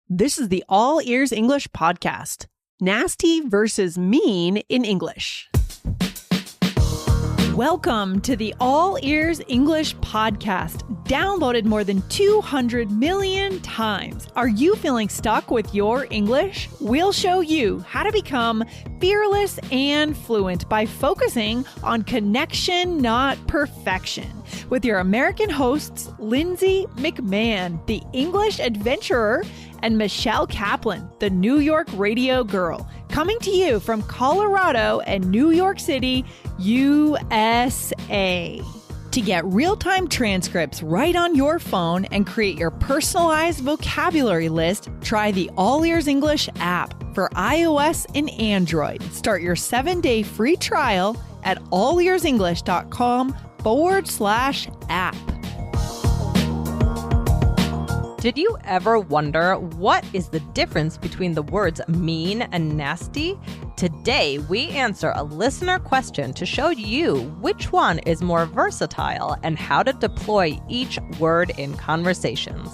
This is the All Ears English podcast. Nasty versus mean in English. Welcome to the All Ears English podcast, downloaded more than 200 million times. Are you feeling stuck with your English? We'll show you how to become fearless and fluent by focusing on connection, not perfection. With your American hosts, Lindsay McMahon, the English adventurer, and Michelle Kaplan, the New York radio girl, coming to you from Colorado and New York City, USA. To get real-time transcripts right on your phone and create your personalized vocabulary list, try the All Ears English app for iOS and Android. Start your 7-day free trial at allearsenglish.com/app. Did you ever wonder what is the difference between the words mean and nasty? Today, we answer a listener question to show you which one is more versatile and how to deploy each word in conversations.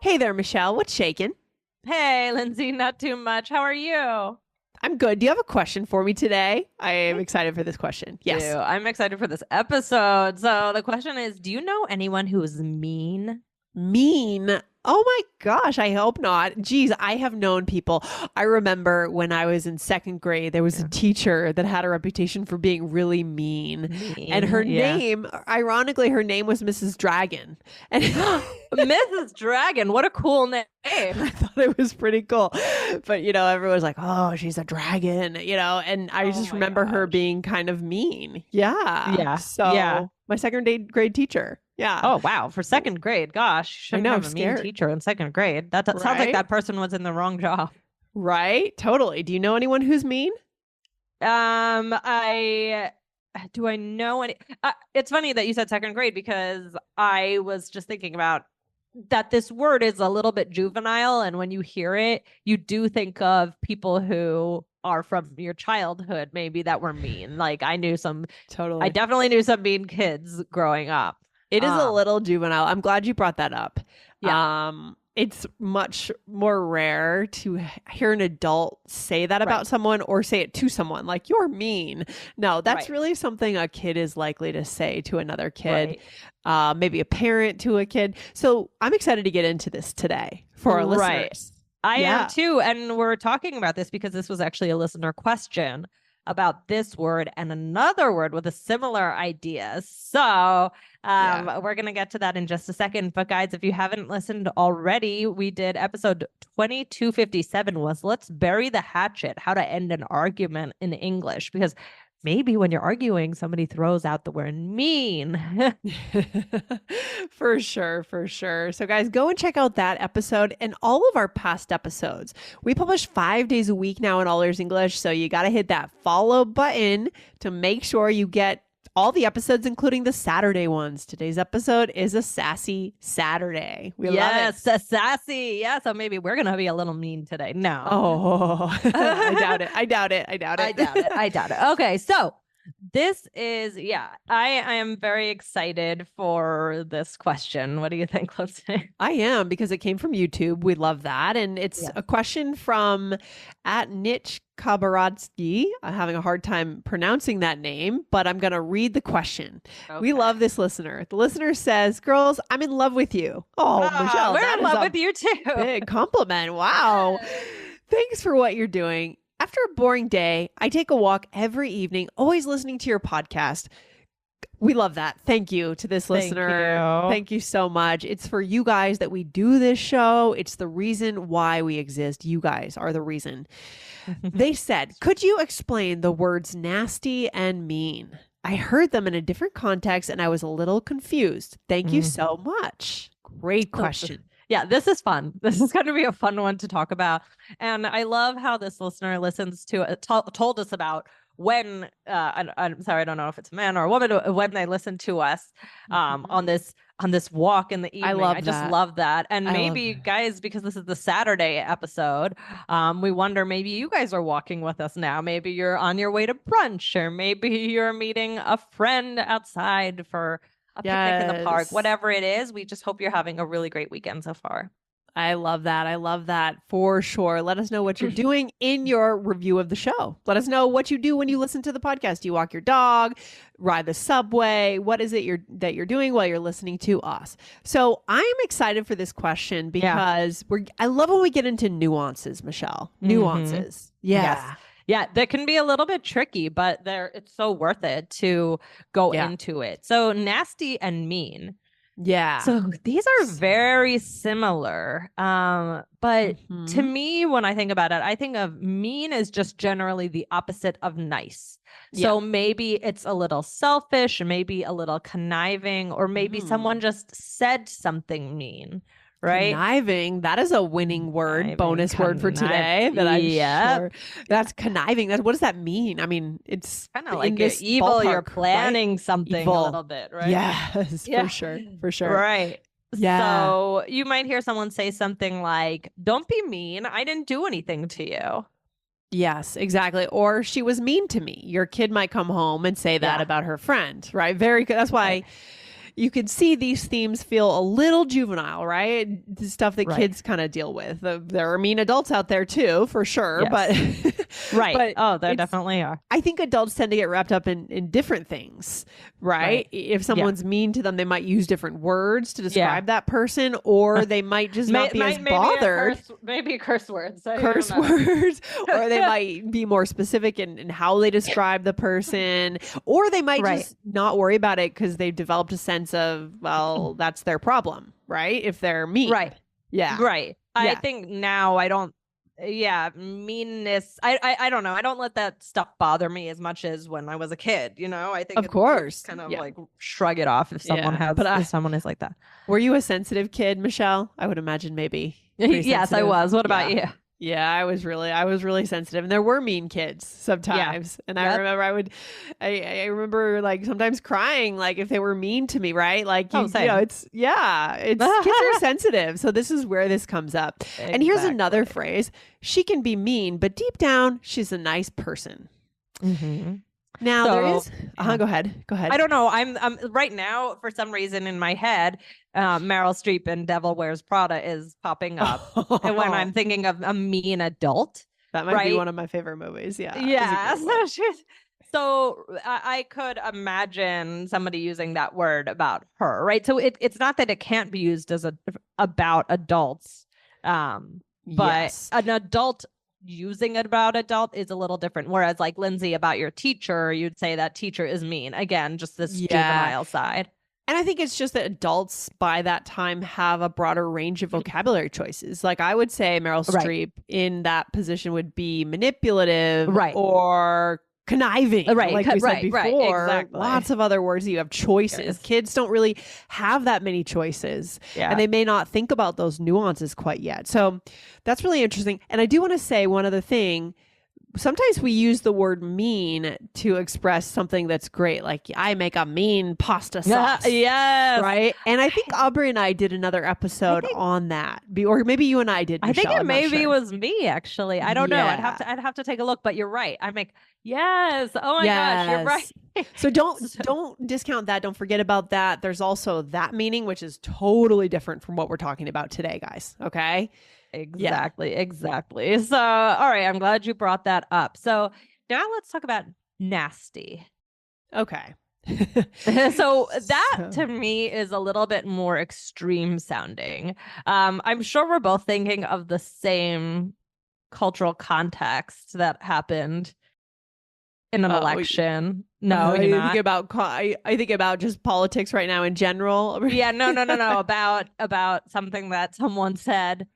Hey there, Michelle. What's shaking? Hey, Lindsay, not too much. How are you? I'm good. Do you have a question for me today? I am excited for this question. Yes. I'm excited for this episode. So the question is, do you know anyone who is mean? Mean? Oh my gosh, I hope not. Geez, I have known people. I remember when I was in second grade, there was a teacher that had a reputation for being really mean. And her name, ironically, her name was Mrs. Dragon. And Mrs. Dragon, what a cool name. I thought it was pretty cool. But, everyone was like, oh, she's a dragon, and I just remember her being kind of mean. Yeah. Yeah. So my second grade teacher. Yeah. Oh, wow. For second grade. Gosh, shouldn't have a mean teacher in second grade. That sounds like that person was in the wrong job. Right? Totally. Do you know anyone who's mean? Do I know any? It's funny that you said second grade because I was just thinking about that this word is a little bit juvenile. And when you hear it, you do think of people who are from your childhood, maybe that were mean. Like I definitely knew some mean kids growing up. It is a little juvenile. I'm glad you brought that up. Yeah. It's much more rare to hear an adult say that about someone or say it to someone, like, you're mean. No, that's really something a kid is likely to say to another kid, maybe a parent to a kid. So I'm excited to get into this today for our listeners. I am too. And we're talking about this because this was actually a listener question about this word and another word with a similar idea. So we're going to get to that in just a second. But guys, if you haven't listened already, we did episode 2257 was Let's Bury the Hatchet, how to end an argument in English. Because maybe when you're arguing, somebody throws out the word mean. For sure. So guys, go and check out that episode and all of our past episodes. We publish 5 days a week now in All Ears English. So you got to hit that follow button to make sure you get all the episodes, including the Saturday ones. Today's episode is a sassy Saturday. We love it. Yes, sassy. Yeah, so maybe we're going to be a little mean today. No. Oh, I doubt it. Okay, so this is, I am very excited for this question. What do you think, Lindsay? I am, because it came from YouTube. We love that. And it's a question from @Nitch Kabaradsky. I'm having a hard time pronouncing that name, but I'm going to read the question. Okay. We love this listener. The listener says, girls, I'm in love with you. Oh, Michelle, we're in love with you too. Big compliment. Wow. Thanks for what you're doing. After a boring day, I take a walk every evening, always listening to your podcast. We love that. Thank you to this listener. Thank you so much. It's for you guys that we do this show. It's the reason why we exist. You guys are the reason. They said, could you explain the words nasty and mean? I heard them in a different context and I was a little confused. Thank you so much. Great question. Yeah, this is fun. This is going to be a fun one to talk about. And I love how this listener listens to told us about when, I'm sorry, I don't know if it's a man or a woman, when they listen to us on this walk in the evening. I just love that. And maybe guys, because this is the Saturday episode, we wonder, maybe you guys are walking with us now. Maybe you're on your way to brunch, or maybe you're meeting a friend outside for a picnic in the park, whatever it is. We just hope you're having a really great weekend so far. I love that. I love that for sure. Let us know what you're doing in your review of the show. Let us know what you do when you listen to the podcast. Do you walk your dog, ride the subway? What is it that you're doing while you're listening to us? So I'm excited for this question because I love when we get into nuances, Michelle. Nuances. Yeah. Yes. Yeah, that can be a little bit tricky, but it's so worth it to go into it. So nasty and mean. Yeah. So these are very similar. But to me, when I think about it, I think of mean as just generally the opposite of nice. So maybe it's a little selfish, maybe a little conniving, or maybe someone just said something mean. Right? Conniving. That is a winning word, bonus word for today. That I'm sure. That's conniving. What does that mean? I mean, it's kind of like you're evil. You're planning something a little bit, right? Yes, for sure. For sure. Right. Yeah. So you might hear someone say something like, "Don't be mean. I didn't do anything to you." Yes, exactly. Or she was mean to me. Your kid might come home and say that about her friend, right? Very good. That's why you can see these themes feel a little juvenile, right? The stuff that kids kind of deal with. There are mean adults out there too, for sure. But But there definitely are. I think adults tend to get wrapped up in different things, right? If someone's mean to them, they might use different words to describe that person, or they might just not be as bothered. Maybe curse words. Curse words. Or they might be more specific in how they describe the person, or they might just not worry about it because they've developed a sense of, well, that's their problem, right? If they're mean. Right. Yeah. Right. I think now I don't, meanness. I don't know. I don't let that stuff bother me as much as when I was a kid, you know? I think of course kind of like shrug it off if someone if someone is like that. Were you a sensitive kid, Michelle? I would imagine maybe. Yes, I was. What about you? Yeah, I was really sensitive, and there were mean kids sometimes. And I remember I remember like sometimes crying, like if they were mean to me, right? Like, you know, it's kids are sensitive. So this is where this comes up. Exactly. And here's another phrase. She can be mean, but deep down, she's a nice person. Now there is, go ahead. I don't know. I'm right now, for some reason in my head, Meryl Streep in Devil Wears Prada is popping up. And when I'm thinking of a mean adult. That might be one of my favorite movies. Yeah. Yeah. So I could imagine somebody using that word about her, right? So it's not that it can't be used as about adults. But an adult using it about adult is a little different. Whereas like Lindsay, about your teacher, you'd say that teacher is mean. Again, just this juvenile side. And I think it's just that adults by that time have a broader range of vocabulary choices. Like I would say Meryl Streep in that position would be manipulative or conniving, like we said before. Exactly. Lots of other words that you have choices. Yes. Kids don't really have that many choices, and they may not think about those nuances quite yet. So that's really interesting. And I do want to say one other thing. Sometimes we use the word mean to express something that's great. Like I make a mean pasta sauce. Yes. Right. And I think Aubrey and I did another episode on that. Or maybe you and I did, Michelle. I think it was me, actually. I don't know. I'd have to take a look, but you're right. I make, oh my gosh, you're right. So don't discount that. Don't forget about that. There's also that meaning, which is totally different from what we're talking about today, guys. Okay. Exactly. So, all right. I'm glad you brought that up. So now let's talk about nasty. Okay. So that to me is a little bit more extreme sounding. I'm sure we're both thinking of the same cultural context that happened in an election. No, you're not. I think about just politics right now in general. No. About something that someone said.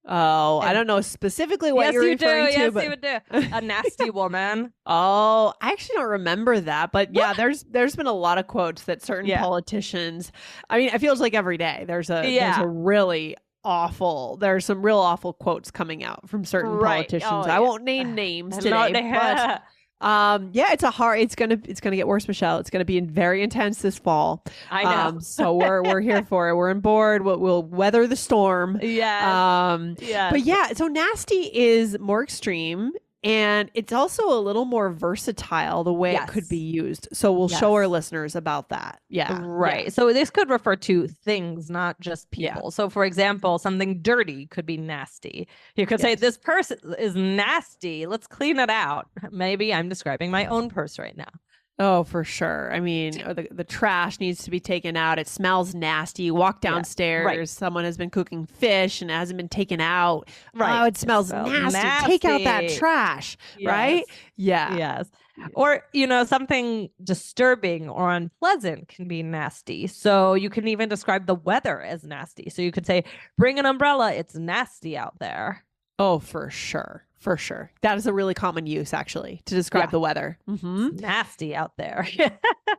Oh, I don't know specifically what you're referring to. Yes, you would do. A nasty woman. Oh, I actually don't remember that. But yeah, there's been a lot of quotes that certain politicians, I mean, it feels like every day there's some real awful quotes coming out from certain politicians. I won't name names today, but it's gonna get worse, Michelle. It's gonna be very intense this fall. I know. So we're here for it. We're on board. We'll weather the storm. Yeah. But yeah, so nasty is more extreme, And it's also a little more versatile the way it could be used. So we'll show our listeners about that. Yeah. Right. So this could refer to things, not just people. Yeah. So for example, something dirty could be nasty. You could say this purse is nasty. Let's clean it out. Maybe I'm describing my own purse right now. Oh, for sure. I mean, the trash needs to be taken out. It smells nasty. You walk downstairs. Someone has been cooking fish and it hasn't been taken out. Oh, it smells nasty. Take out that trash. Right? Yeah. Yes. Or, something disturbing or unpleasant can be nasty. So you can even describe the weather as nasty. So you could say, bring an umbrella. It's nasty out there. Oh, for sure. For sure. That is a really common use, actually, to describe the weather. Mm-hmm. It's nasty out there.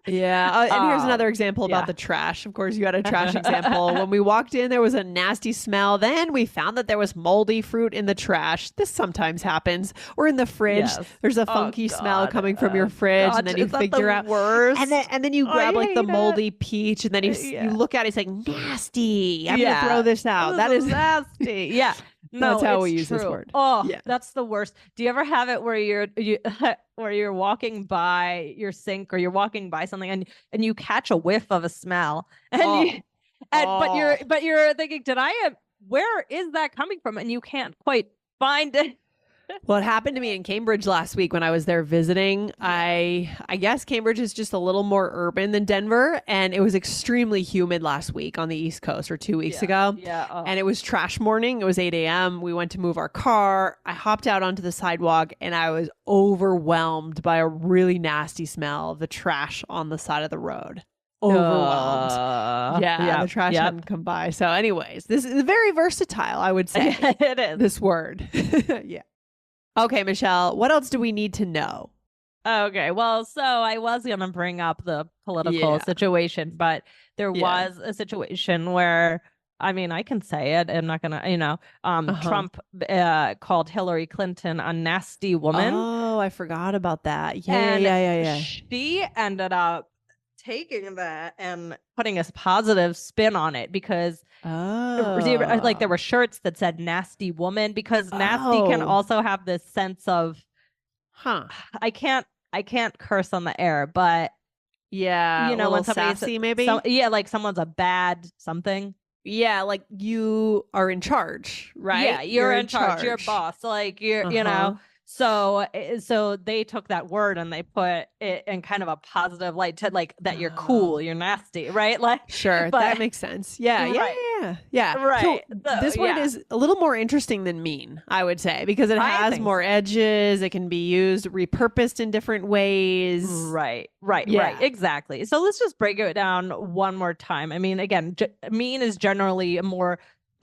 Yeah. And here's another example about the trash. Of course, you had a trash example. When we walked in, there was a nasty smell. Then we found that there was moldy fruit in the trash. This sometimes happens. Or in the fridge. There's a funky smell coming from your fridge. And then you figure out. Worst? And then you grab like the moldy peach. And then you look at it. It's like, nasty. I'm going to throw this out. That is nasty. Yeah. No, that's how we use this word. Oh, that's the worst. Do you ever have it where you're walking by your sink or you're walking by something and you catch a whiff of a smell but you're thinking, where is that coming from? And you can't quite find it. Well, it happened to me in Cambridge last week when I was there visiting. I guess Cambridge is just a little more urban than Denver, and it was extremely humid last week on the East Coast, or 2 weeks ago. Yeah. Oh. And it was trash morning. It was 8 a.m. We went to move our car. I hopped out onto the sidewalk, and I was overwhelmed by a really nasty smell of the trash on the side of the road. Overwhelmed. The trash hadn't come by. So anyways, this is very versatile, I would say. It is. This word. Yeah. Okay, Michelle, what else do we need to know? Okay, well, so I was going to bring up the political situation, but there was a situation where, I mean, I can say it. I'm not going to, Trump called Hillary Clinton a nasty woman. Oh, I forgot about that. Yeah. She ended up taking that and putting a positive spin on it because like there were shirts that said nasty woman, because nasty can also have this sense of I can't curse on the air, but when somebody's sassy, maybe like someone's a bad something. Yeah, like you are in charge, right? Yeah, you're in charge. You're a boss. like you're So they took that word and they put it in kind of a positive light to like that you're cool, you're nasty, right? Like sure, that makes sense. Yeah. Right. So this word is a little more interesting than mean, I would say, because it has more edges. It can be used, repurposed in different ways. Right. Exactly. So let's just break it down one more time. I mean, again, mean is generally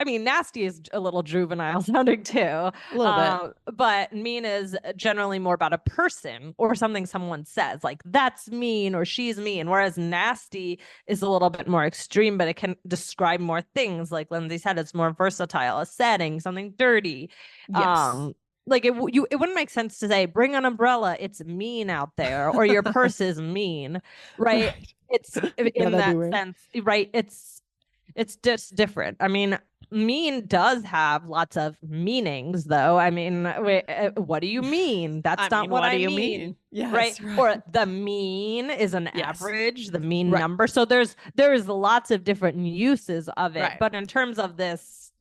nasty is a little juvenile sounding too. A little bit. But mean is generally more about a person or something someone says, like that's mean or she's mean. Whereas nasty is a little bit more extreme, but it can describe more things. Like Lindsay said, it's more versatile, a setting, something dirty. Yes. Like it wouldn't make sense to say, bring an umbrella, it's mean out there, or your purse is mean, right? It's in that sense, right? It's just different. I mean, mean does have lots of meanings, though. I mean, what do you mean? That's not what I mean. Yes, right? Or the mean is an average, the mean number. So there's lots of different uses of it. Right. But in terms of this,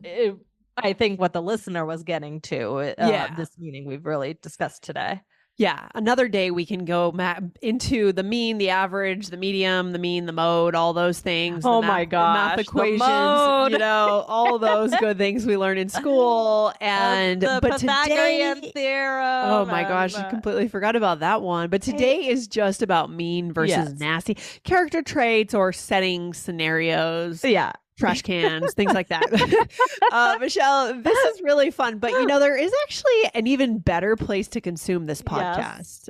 I think what the listener was getting to, this meaning we've really discussed today. Yeah. Another day we can go into the mean, the average, the medium, the mean, the mode, all those things. Oh my gosh. Math equations, all those good things we learn in school. And the Pythagorean theorem. Oh my gosh. I completely forgot about that one. But today is just about mean versus nasty character traits or setting scenarios. Yeah. Trash cans, things like that. Michelle, this is really fun. But, there is actually an even better place to consume this podcast.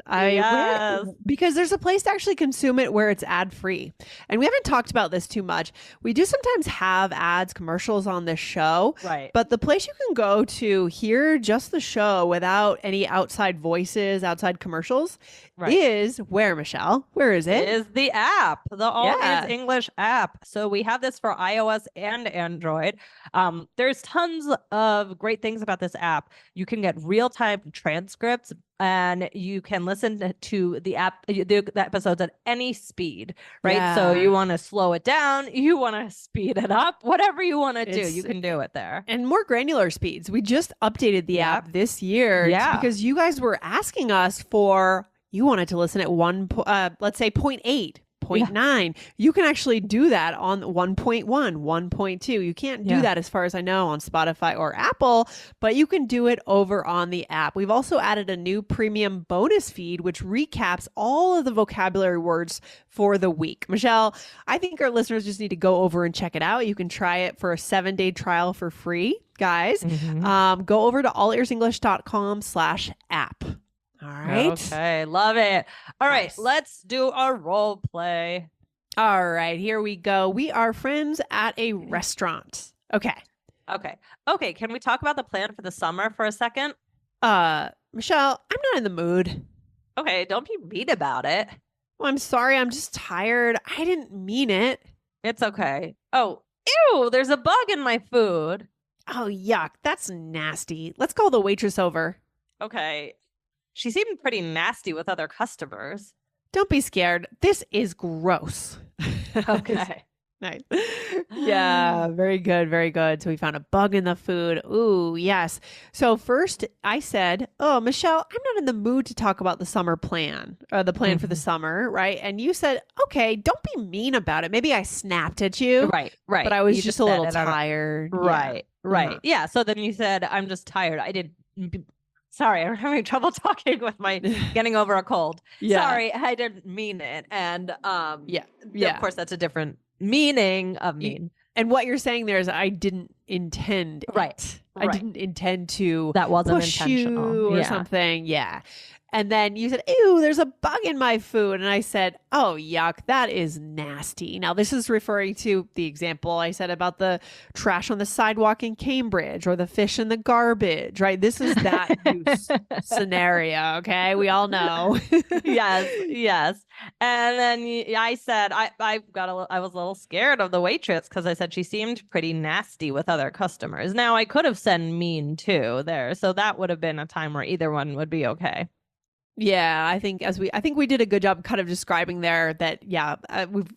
Because there's a place to actually consume it where it's ad-free. And we haven't talked about this too much. We do sometimes have ads, commercials on this show. Right. But the place you can go to hear just the show without any outside voices, outside commercials is where, Michelle? Where is it? It is the app, the All Is English app. So we have this for iOS iOS and Android. There's tons of great things about this app. You can get real-time transcripts, and you can listen to the episodes at any speed, right? Yeah. So you want to slow it down, you want to speed it up, whatever you want to do, you can do it there. And more granular speeds. We just updated the app this year because you guys were asking us for, you wanted to listen at let's say 0.8. 0.9. You can actually do that on 1.1, 1.2. You can't do that, as far as I know, on Spotify or Apple, but you can do it over on the app. We've also added a new premium bonus feed, which recaps all of the vocabulary words for the week. Michelle, I think our listeners just need to go over and check it out. You can try it for a 7-day trial for free, guys. Go over to allearsenglish.com/app. All right. Okay. Love it. All right. Nice. Let's do a role play. All right. Here we go. We are friends at a restaurant. Okay. Okay. Can we talk about the plan for the summer for a second? Michelle, I'm not in the mood. Okay. Don't be mean about it. Well, I'm sorry. I'm just tired. I didn't mean it. It's okay. Oh, ew. There's a bug in my food. Oh, yuck. That's nasty. Let's call the waitress over. Okay. She seemed pretty nasty with other customers. Don't be scared. This is gross. Okay. Nice. Yeah, very good. Very good. So we found a bug in the food. Ooh, yes. So first I said, oh, Michelle, I'm not in the mood to talk about the summer plan, or the plan for the summer, right? And you said, okay, don't be mean about it. Maybe I snapped at you. Right. But I was just a little tired. Right. Yeah. So then you said, I'm just tired. I didn't... Sorry, I'm having trouble talking with my getting over a cold. Sorry, I didn't mean it. And of course, that's a different meaning of mean. And what you're saying there is I didn't intend it. I didn't intend to that wasn't push intentional you or something. Yeah. And then you said, ew, there's a bug in my food. And I said, oh, yuck, that is nasty. Now, this is referring to the example I said about the trash on the sidewalk in Cambridge or the fish in the garbage, right? This is that use scenario, okay? We all know. Yes. And then I said, I was a little scared of the waitress because I said she seemed pretty nasty with other customers. Now, I could have said mean too there. So that would have been a time where either one would be okay. Yeah, I think we did a good job kind of describing there that,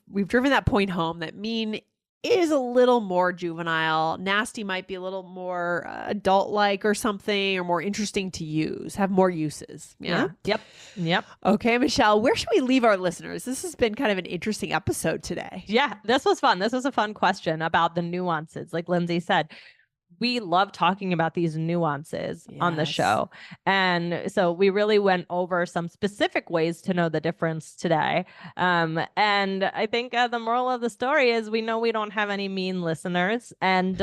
we've driven that point home that mean is a little more juvenile. Nasty might be a little more adult-like or something, or more interesting to use, have more uses. Yeah. Yep. Okay, Michelle, where should we leave our listeners? This has been kind of an interesting episode today. Yeah, this was fun. This was a fun question about the nuances. Like Lindsay said, we love talking about these nuances on the show. And so we really went over some specific ways to know the difference today. And I think the moral of the story is we know we don't have any mean listeners. And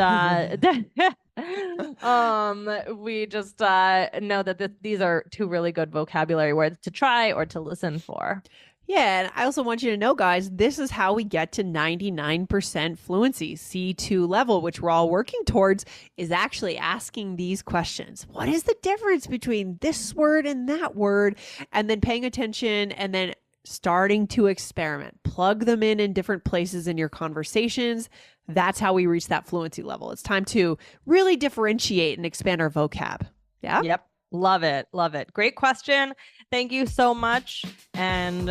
we just know that these are two really good vocabulary words to try or to listen for. Yeah, and I also want you to know, guys, this is how we get to 99% fluency, C2 level, which we're all working towards, is actually asking these questions. What is the difference between this word and that word? And then paying attention and then starting to experiment. Plug them in different places in your conversations. That's how we reach that fluency level. It's time to really differentiate and expand our vocab. Yeah? Yep. Love it. Great question. Thank you so much. And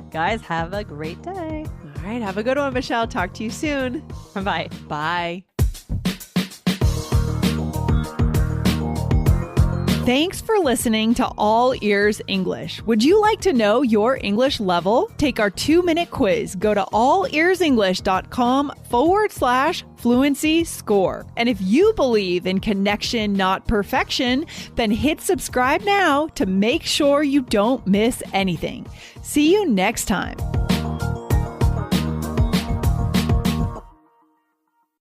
guys, have a great day. All right. Have a good one, Michelle. Talk to you soon. Bye. Bye. Thanks for listening to All Ears English. Would you like to know your English level? Take our 2-minute quiz. Go to allearsenglish.com/fluency score. And if you believe in connection, not perfection, then hit subscribe now to make sure you don't miss anything. See you next time.